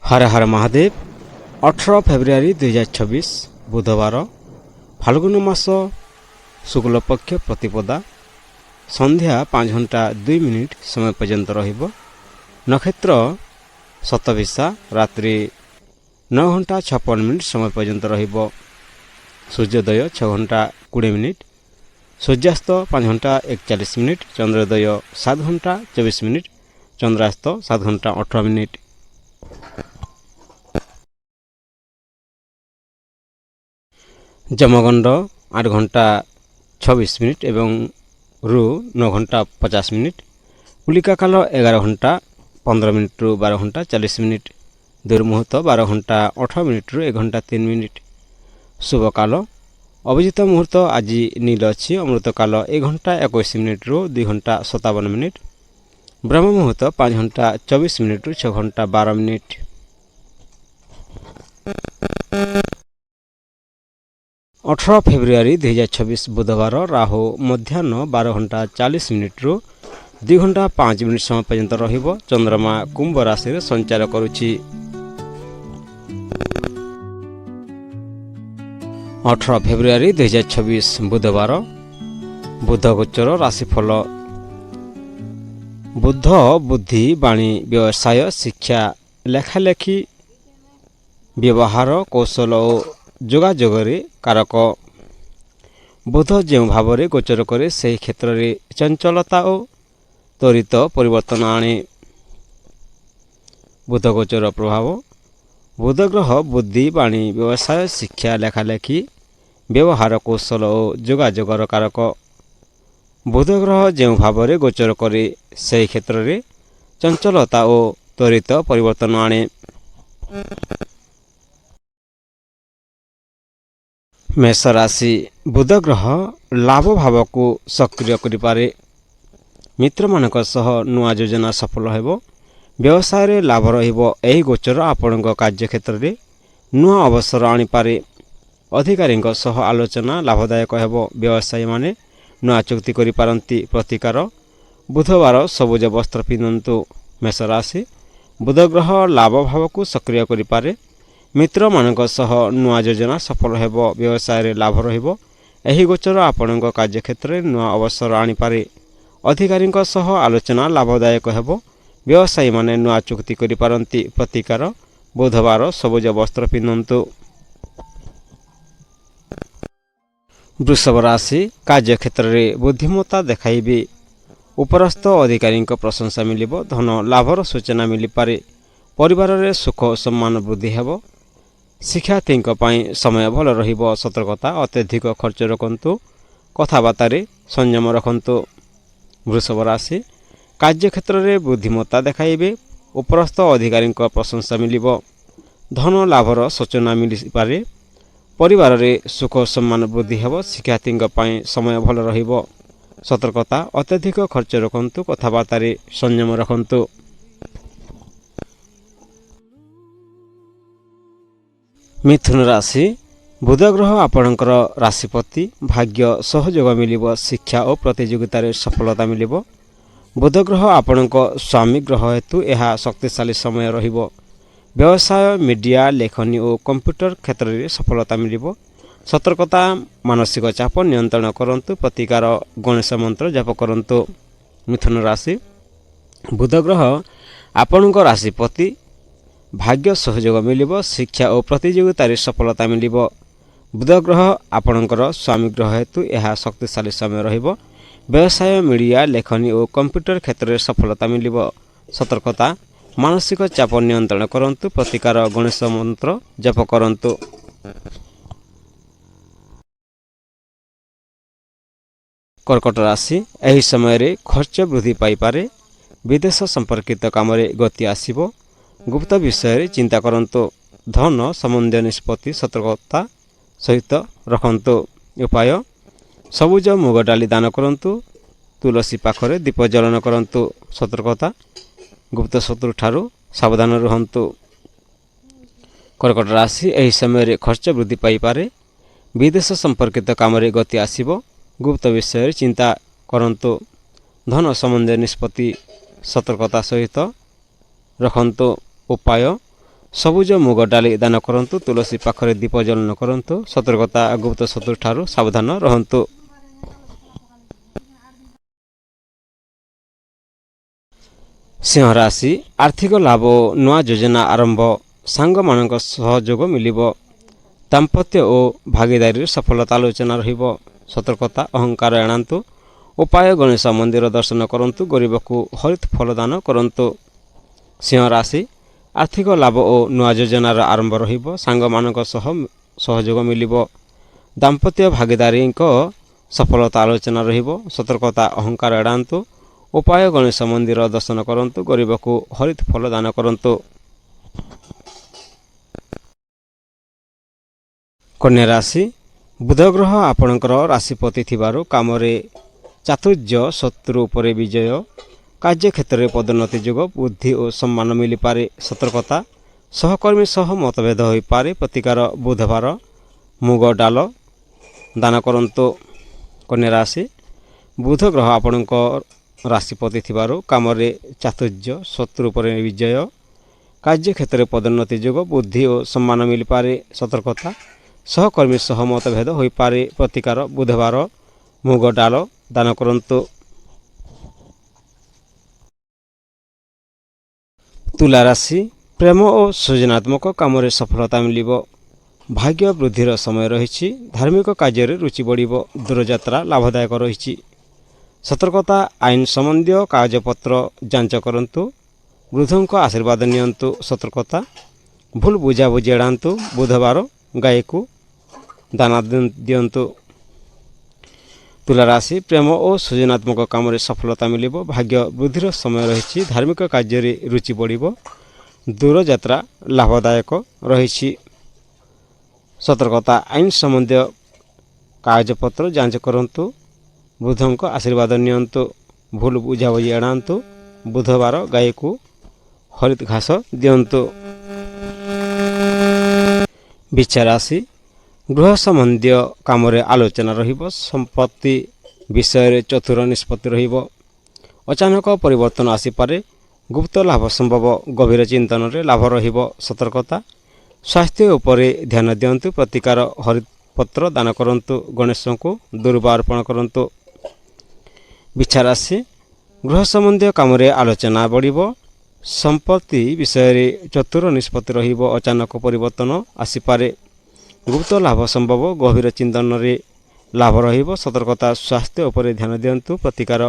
हर हर Mahadev 18 February 2026 बुधवार फाल्गुन मास शुक्लपक्ष प्रतिपदा संध्या 5 घंटा 2 मिनिट समय पर्यंत रहिब। नक्षत्र शतभिषा रात्रि 9 घंटा 56 मिनिट समय पर्यंत रहिब। सूर्योदय 6 घंटा 20 मिनिट, सूर्यास्त 5 घंटा 41 मिनिट, चंद्रोदय 7 घंटा 24 मिनिट, चंद्रास्त 7 घंटा 18 मिनिट। जमगंड 8 घंटा 26 मिनिट एवं रु 9 घंटा 50 मिनिट। उलिका काल 11 घंटा 15 मिनिट रु 12 घंटा 40 मिनिट। दुर्मुहूर्त 12 घंटा 18 मिनिट रु 1 घंटा 3 मिनिट। शुभ काल अभिजित मुहूर्त आज नील अच्छी। अमृत काल 1 घंटा 21 मिनिट रु 2 घंटा 57 मिनिट। ब्रह्म मुहूर्त 5 घंटा 24 मिनिट रु 6 घंटा 12 मिनिट। 18 फेब्रुआरी 2026 बुधवार राहु मध्याह्न 12 घंटा 40 मिनिट रु 2 घंटा 5 मिनिट समय पर्यंत रहिब। चंद्रमा कुंभ राशि रे संचार करुछि। 18 फेब्रुआरी 2026 बुधवार बुध गोचर राशिफल। बुध बुद्धि बाणी व्यवसाय शिक्षा लेखालेखि व्यवहार कौशल और जोगाजोगरे कारक। बुध जो भाव में गोचर करे से क्षेत्र में चंचलता और त्वरित परिवर्तन आने। बुध गोचर प्रभाव बुध ग्रह बुद्धि बाणी व्यवसाय शिक्षा लेखालेखि व्यवहार कौशल और जोगाजोगर कारक। बुध ग्रह जो भाव में गोचर करे से क्षेत्र में चंचलता और त्वरित परिवर्तन आने। मेष राशि बुध ग्रह लाभ भाव को सक्रिय करिपारे। मित्र मानक सह नुआ योजना सफल हेबो। व्यवसाय रे लाभ रहिबो। एही गोचर आपणक कार्य क्षेत्र रे नुआ अवसर आनी पारे। अधिकारी सह आलोचना लाभदायक हेबो। व्यवसायी माने नुआ चुक्ति करि पारंती। प्रतिकार बुधवार सबुज वस्त्र पिंधन्तु। मेष राशि बुध ग्रह लाभ भाव को सक्रिय करिपारे। मित्र मानक सह नुआ योजना सफल हेबो। व्यवसाय रे लाभ रहिबो। एही गोचर आपणक कार्य क्षेत्र रे नुआ अवसर आनी पारे। अधिकारी सह आलोचना लाभदायक हेबो। व्यवसायी माने नुआ चुक्ति करि पारंती। प्रतिकार बुधवार सबुज वस्त्र पिंधन्तु। वृषभ राशि कार्य क्षेत्र रे बुद्धिमत्ता देखाइबे। उपरस्थ अधिकारी प्रशंसा मिलिबो। धन लाभर सूचना मिली पारे। परिवार रे सुख सम्मान वृद्धि हेबो। शिक्षार्थी समय भल रहिबो। सतर्कता अत्यधिक खर्च रखंतु। कथबार्ता संयम रखंतु। वृषभ राशि कार्य क्षेत्र में बुद्धिमत्ता देखाइबे। उपरस्थ अधिकारी प्रशंसा मिलिबो। धन लाभर सूचना मिली पारे। परिवार रे सुख सम्मान वृद्धि हेबो। शिक्षार्थी समय भल रहिबो। सतर्कता अत्यधिक खर्च रखंतु। कथबार्ता संयम रखंतु। मिथुन राशि बुध ग्रह आपणकर राशिपति। भाग्य सहयोग मिलिबो। शिक्षा और प्रतियोगिता रे सफलता मिलिबो। बुध ग्रह आपणक स्वामी ग्रह हेतु यह शक्तिशाली समय रहिबो। व्यवसाय मीडिया लेखनी और कंप्यूटर क्षेत्र में सफलता मिलिबो। सतर्कता मानसिक चाप नियंत्रण करंतु। प्रतिकार गणेश मंत्र जप करंतु। मिथुन राशि बुध ग्रह आपणक राशिपति। भाग्य सहयोग मिलिबो। शिक्षा और प्रतियोगिता रे सफलता मिलिबो। बुध ग्रह आपणकर स्वामी ग्रह हेतु यह शक्तिशाली समय रहिबो। व्यवसाय मीडिया लेखनी और कंप्यूटर क्षेत्र में सफलता मिलिबो। सतर्कता मानसिक चाप नियंत्रण करंतु। प्रतिकार गणेश मंत्र जप करंतु। कर्कट राशि एही समय रे खर्च वृद्धि पाई पारे। विदेश संपर्कित काम रे गति आसीबो। गुप्त विषय चिंता करंतु। धन संबंधी निष्पत्ति सतर्कता सहित रखंतु। उपाय सबुज मुग डाली दान करंतु। तुलसी पाखरे दीप जलन करंतु। सतर्कता गुप्त शत्रु ठारू सावधान रहंतु। कर्कट राशि एही समय रे खर्च वृद्धि पाई पारे। विदेश संपर्कित काम रे गति आसीबो। गुप्त विषय चिंता करंतु। धन संबंधी निष्पत्ति सतर्कता सहित रखंतु। उपाय ସବୁଜ ମୁଗ ଡାଲି ଦାନ କରନ୍ତୁ। ତୁଳସୀ ପାଖରେ ଦୀପ ଜ୍ୱଳନ କରନ୍ତୁ। ସତର୍କତା ଗୁପ୍ତ ଶତ୍ରୁ ଠାରୁ ସାବଧାନ ରହନ୍ତୁ। ସିଂହ ରାଶି ଆର୍ଥିକ ଲାଭ ଓ ନୂଆ ଯୋଜନା ଆରମ୍ଭ, ସାଙ୍ଗମାନଙ୍କ ସହଯୋଗ ମିଳିବ। ଦାମ୍ପତ୍ୟ ଓ ଭାଗିଦାରୀରେ ସଫଳତା ଆଲୋଚନା ରହିବ। ସତର୍କତା ଅହଙ୍କାର ଏଣାନ୍ତୁ। ଉପାୟ ଗଣେଶ ମନ୍ଦିର ଦର୍ଶନ କରନ୍ତୁ। ଗରିବକୁ ହରିତ ଫଳ ଦାନ କରନ୍ତୁ। ସିଂହ ରାଶି ଆର୍ଥିକ ଲାଭ ଓ ନୂଆ ଯୋଜନାର ଆରମ୍ଭ ରହିବ। ସାଙ୍ଗମାନଙ୍କ ସହ ସହଯୋଗ ମିଳିବ। ଦାମ୍ପତ୍ୟ ଭାଗିଦାରୀଙ୍କ ସଫଳତା ଆଲୋଚନା ରହିବ। ସତର୍କତା ଅହଙ୍କାର ଏଡ଼ାନ୍ତୁ। ଉପାୟ ଗଣେଶ ମନ୍ଦିର ଦର୍ଶନ କରନ୍ତୁ। ଗରିବକୁ ହରିତ ଫଳ ଦାନ କରନ୍ତୁ। କନ୍ୟା ରାଶି ବୁଧ ଗ୍ରହ ଆପଣଙ୍କର ରାଶିପତି ଥିବାରୁ କାମରେ ଚାତୁର୍ଯ୍ୟ, ଶତ୍ରୁ ଉପରେ ବିଜୟ, କାର୍ଯ୍ୟକ୍ଷେତ୍ରରେ ପଦୋନ୍ନତି ଯୋଗ, ବୁଦ୍ଧି ଓ ସମ୍ମାନ ମିଳିପାରେ। ସତର୍କତା ସହକର୍ମୀ ସହ ମତଭେଦ ହୋଇପାରେ। ପ୍ରତିକାର ବୁଧବାର ମୁଗ ଡାଲ ଦାନ କରନ୍ତୁ। କନ୍ୟା ରାଶି ବୁଧ ଗ୍ରହ ଆପଣଙ୍କ ରାଶିପତି ଥିବାରୁ କାମରେ ଚାତୁର୍ଯ୍ୟ, ଶତ୍ରୁ ଉପରେ ବିଜୟ, କାର୍ଯ୍ୟକ୍ଷେତ୍ରରେ ପଦୋନ୍ନତି ଯୋଗ, ବୁଦ୍ଧି ଓ ସମ୍ମାନ ମିଳିପାରେ। ସତର୍କତା ସହକର୍ମୀ ସହ ମତଭେଦ ହୋଇପାରେ। ପ୍ରତିକାର ବୁଧବାର ମୁଗ ଡାଲ ଦାନ କରନ୍ତୁ। ତୁଲା ରାଶି ପ୍ରେମ ଓ ସୃଜନାତ୍ମକ କାମରେ ସଫଳତା ମିଳିବ। ଭାଗ୍ୟ ବୃଦ୍ଧିର ସମୟ ରହିଛି। ଧାର୍ମିକ କାର୍ଯ୍ୟରେ ରୁଚି ବଢ଼ିବ। ଦୂରଯାତ୍ରା ଲାଭଦାୟକ ରହିଛି। ସତର୍କତା ଆଇନ ସମ୍ବନ୍ଧୀୟ କାଗଜପତ୍ର ଯାଞ୍ଚ କରନ୍ତୁ। ବୃଦ୍ଧଙ୍କ ଆଶୀର୍ବାଦ ନିଅନ୍ତୁ। ସତର୍କତା ଭୁଲ ବୁଝାବୁଝି ଏଡ଼ାନ୍ତୁ। ବୁଧବାର ଗାଈକୁ ଦାନା ଦିଅନ୍ତୁ। ତୁଲା ରାଶି ପ୍ରେମ ଓ ସୃଜନାତ୍ମକ କାମରେ ସଫଳତା ମିଳିବ। ଭାଗ୍ୟ ବୃଦ୍ଧିର ସମୟ ରହିଛି। ଧାର୍ମିକ କାର୍ଯ୍ୟରେ ରୁଚି ବଢ଼ିବ। ଦୂରଯାତ୍ରା ଲାଭଦାୟକ ରହିଛି। ସତର୍କତା ଆଇନ ସମ୍ବନ୍ଧୀୟ କାଗଜପତ୍ର ଯାଞ୍ଚ କରନ୍ତୁ। ବୃଦ୍ଧଙ୍କ ଆଶୀର୍ବାଦ ନିଅନ୍ତୁ। ଭୁଲ ବୁଝାବୁଝି ଏଡ଼ାନ୍ତୁ। ବୁଧବାର ଗାଈକୁ ହରିତ ଘାସ ଦିଅନ୍ତୁ। ବିଛା ରାଶି ଗୃହ ସମ୍ବନ୍ଧୀୟ କାମରେ ଆଲୋଚନା ରହିବ। ସମ୍ପତ୍ତି ବିଷୟରେ ଚତୁର ନିଷ୍ପତ୍ତି ରହିବ। ଅଚାନକ ପରିବର୍ତ୍ତନ ଆସିପାରେ। ଗୁପ୍ତ ଲାଭ ସମ୍ଭବ। ଗଭୀର ଚିନ୍ତନରେ ଲାଭ ରହିବ। ସତର୍କତା ସ୍ୱାସ୍ଥ୍ୟ ଉପରେ ଧ୍ୟାନ ଦିଅନ୍ତୁ। ପ୍ରତିକାର ହରିତ ପତ୍ର ଦାନ କରନ୍ତୁ। ଗଣେଶଙ୍କୁ ଦୁର୍ବ ଅର୍ପଣ କରନ୍ତୁ। ବିଛା ରାଶି ଗୃହ ସମ୍ବନ୍ଧୀୟ କାମରେ ଆଲୋଚନା ବଢ଼ିବ। ସମ୍ପତ୍ତି ବିଷୟରେ ଚତୁର ନିଷ୍ପତ୍ତି ରହିବ। ଅଚାନକ ପରିବର୍ତ୍ତନ ଆସିପାରେ। ଗୁପ୍ତ ଲାଭ ସମ୍ଭବ। ଗଭୀର ଚିନ୍ତନରେ ଲାଭ ରହିବ। ସତର୍କତା ସ୍ୱାସ୍ଥ୍ୟ ଉପରେ ଧ୍ୟାନ ଦିଅନ୍ତୁ। ପ୍ରତିକାର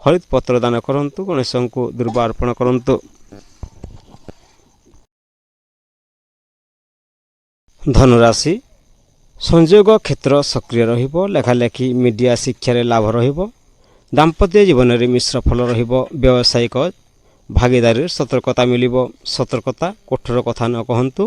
ହରିତ ପତ୍ର ଦାନ କରନ୍ତୁ। ଗଣେଶଙ୍କୁ ଦୁର୍ବ ଅର୍ପଣ କରନ୍ତୁ। ଧନୁରାଶି ସଂଯୋଗ କ୍ଷେତ୍ର ସକ୍ରିୟ ରହିବ। ଲେଖାଲେଖି ମିଡ଼ିଆ ଶିକ୍ଷାରେ ଲାଭ ରହିବ। ଦାମ୍ପତ୍ୟ ଜୀବନରେ ମିଶ୍ର ଫଳ ରହିବ। ବ୍ୟବସାୟିକ ଭାଗିଦାରୀରେ ସତର୍କତା ମିଳିବ। ସତର୍କତା କଠୋର କଥା ନ କହନ୍ତୁ।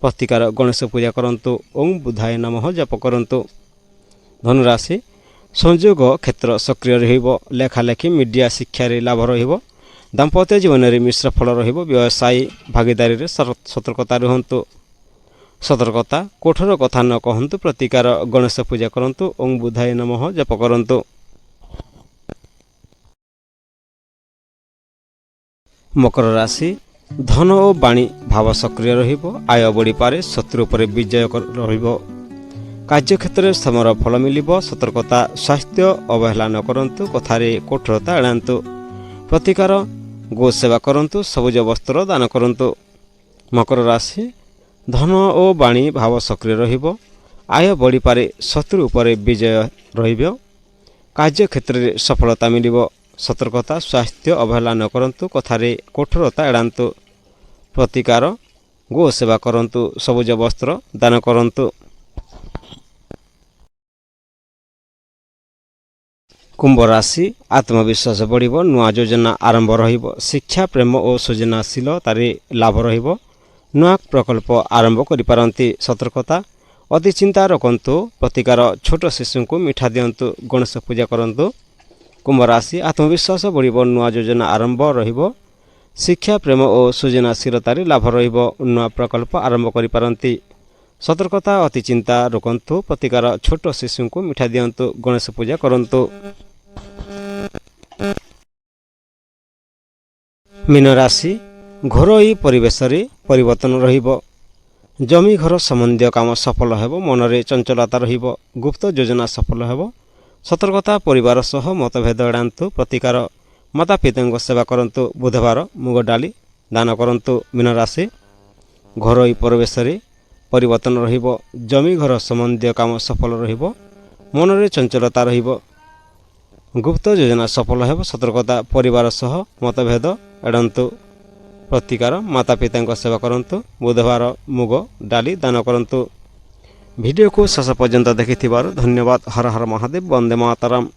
ପ୍ରତିକାର ଗଣେଶ ପୂଜା କରନ୍ତୁ। ଓଁ ବୁଧାୟ ନମଃ ଜପ କରନ୍ତୁ। ଧନୁରାଶି ସଂଯୋଗ କ୍ଷେତ୍ର ସକ୍ରିୟ ରହିବ। ଲେଖାଲେଖି ମିଡ଼ିଆ ଶିକ୍ଷାରେ ଲାଭ ରହିବ। ଦାମ୍ପତ୍ୟ ଜୀବନରେ ମିଶ୍ର ଫଳ ରହିବ। ବ୍ୟବସାୟୀ ଭାଗିଦାରୀରେ ସତର୍କତା ରୁହନ୍ତୁ। ସତର୍କତା କଠୋର କଥା ନ କହନ୍ତୁ। ପ୍ରତିକାର ଗଣେଶ ପୂଜା କରନ୍ତୁ। ଓଁ ବୁଧାୟ ନମଃ ଜପ କରନ୍ତୁ। ମକର ରାଶି ଧନ ଓ ବାଣୀ ଭାବ ସକ୍ରିୟ ରହିବ। ଆୟ ବଢ଼ିପାରେ। ଶତ୍ରୁ ଉପରେ ବିଜୟ ରହିବ। କାର୍ଯ୍ୟକ୍ଷେତ୍ରରେ ଶ୍ରମର ଫଳ ମିଳିବ। ସତର୍କତା ସ୍ୱାସ୍ଥ୍ୟ ଅବହେଳା ନ କରନ୍ତୁ। କଥାରେ କଠୋରତା ଏଡ଼ାନ୍ତୁ। ପ୍ରତିକାର ଗୋ ସେବା କରନ୍ତୁ। ସବୁଜ ବସ୍ତ୍ର ଦାନ କରନ୍ତୁ। ମକର ରାଶି ଧନ ଓ ବାଣୀ ଭାବ ସକ୍ରିୟ ରହିବ। ଆୟ ବଢ଼ିପାରେ। ଶତ୍ରୁ ଉପରେ ବିଜୟ ରହିବ। କାର୍ଯ୍ୟକ୍ଷେତ୍ରରେ ସଫଳତା ମିଳିବ। ସତର୍କତା ସ୍ୱାସ୍ଥ୍ୟ ଅବହେଳା ନ କରନ୍ତୁ। କଥାରେ କଠୋରତା ଏଡ଼ାନ୍ତୁ। ପ୍ରତିକାର ଗୋ ସେବା କରନ୍ତୁ। ସବୁଜ ବସ୍ତ୍ର ଦାନ କରନ୍ତୁ। କୁମ୍ଭ ରାଶି ଆତ୍ମବିଶ୍ୱାସ ବଢ଼ିବ। ନୂଆ ଯୋଜନା ଆରମ୍ଭ ରହିବ। ଶିକ୍ଷା, ପ୍ରେମ ଓ ସୃଜନଶୀଳତାରେ ଲାଭ ରହିବ। ନୂଆ ପ୍ରକଳ୍ପ ଆରମ୍ଭ କରିପାରନ୍ତି। ସତର୍କତା ଅତି ଚିନ୍ତା ରଖନ୍ତୁ। ପ୍ରତିକାର ଛୋଟ ଶିଶୁଙ୍କୁ ମିଠା ଦିଅନ୍ତୁ। ଗଣେଶ ପୂଜା କରନ୍ତୁ। କୁମ୍ଭ ରାଶି ଆତ୍ମବିଶ୍ୱାସ ବଢ଼ିବ। ନୂଆ ଯୋଜନା ଆରମ୍ଭ ରହିବ। ଶିକ୍ଷା, ପ୍ରେମ ଓ ସୃଜନଶୀଳତାରେ ଲାଭ ରହିବ। ନୂଆ ପ୍ରକଳ୍ପ ଆରମ୍ଭ କରିପାରନ୍ତି। ସତର୍କତା ଅତି ଚିନ୍ତା ରଖନ୍ତୁ। ପ୍ରତିକାର ଛୋଟ ଶିଶୁଙ୍କୁ ମିଠା ଦିଅନ୍ତୁ। ଗଣେଶ ପୂଜା କରନ୍ତୁ। ମୀନ ରାଶି ଘରୋଇ ପରିବେଶରେ ପରିବର୍ତ୍ତନ ରହିବ। ଜମି ଘର ସମ୍ବନ୍ଧୀୟ କାମ ସଫଳ ହେବ। ମନରେ ଚଞ୍ଚଳତା ରହିବ। ଗୁପ୍ତ ଯୋଜନା ସଫଳ ହେବ। ସତର୍କତା ପରିବାର ସହ ମତଭେଦ ଏଡ଼ାନ୍ତୁ। ପ୍ରତିକାର ମାତା ପିତାଙ୍କ ସେବା କରନ୍ତୁ। ବୁଧବାର ମୁଗ ଡାଲି ଦାନ କରନ୍ତୁ। ମୀନ ରାଶି ଘରୋଇ ପରିବେଶରେ ପରିବର୍ତ୍ତନ ରହିବ। ଜମି ଘର ସମ୍ବନ୍ଧୀୟ କାମ ସଫଳ ରହିବ। ମନରେ ଚଞ୍ଚଳତା ରହିବ। ଗୁପ୍ତ ଯୋଜନା ସଫଳ ହେବ। ସତର୍କତା ପରିବାର ସହ ମତଭେଦ ଏଡ଼ାନ୍ତୁ। ପ୍ରତିକାର ମାତା ପିତାଙ୍କ ସେବା କରନ୍ତୁ। ବୁଧବାର ମୁଗ ଡାଲି ଦାନ କରନ୍ତୁ। ଭିଡ଼ିଓକୁ ଶେଷ ପର୍ଯ୍ୟନ୍ତ ଦେଖିଥିବାରୁ ଧନ୍ୟବାଦ। ହର ହର ମହାଦେବ। ବନ୍ଦେ ମାତରମ୍।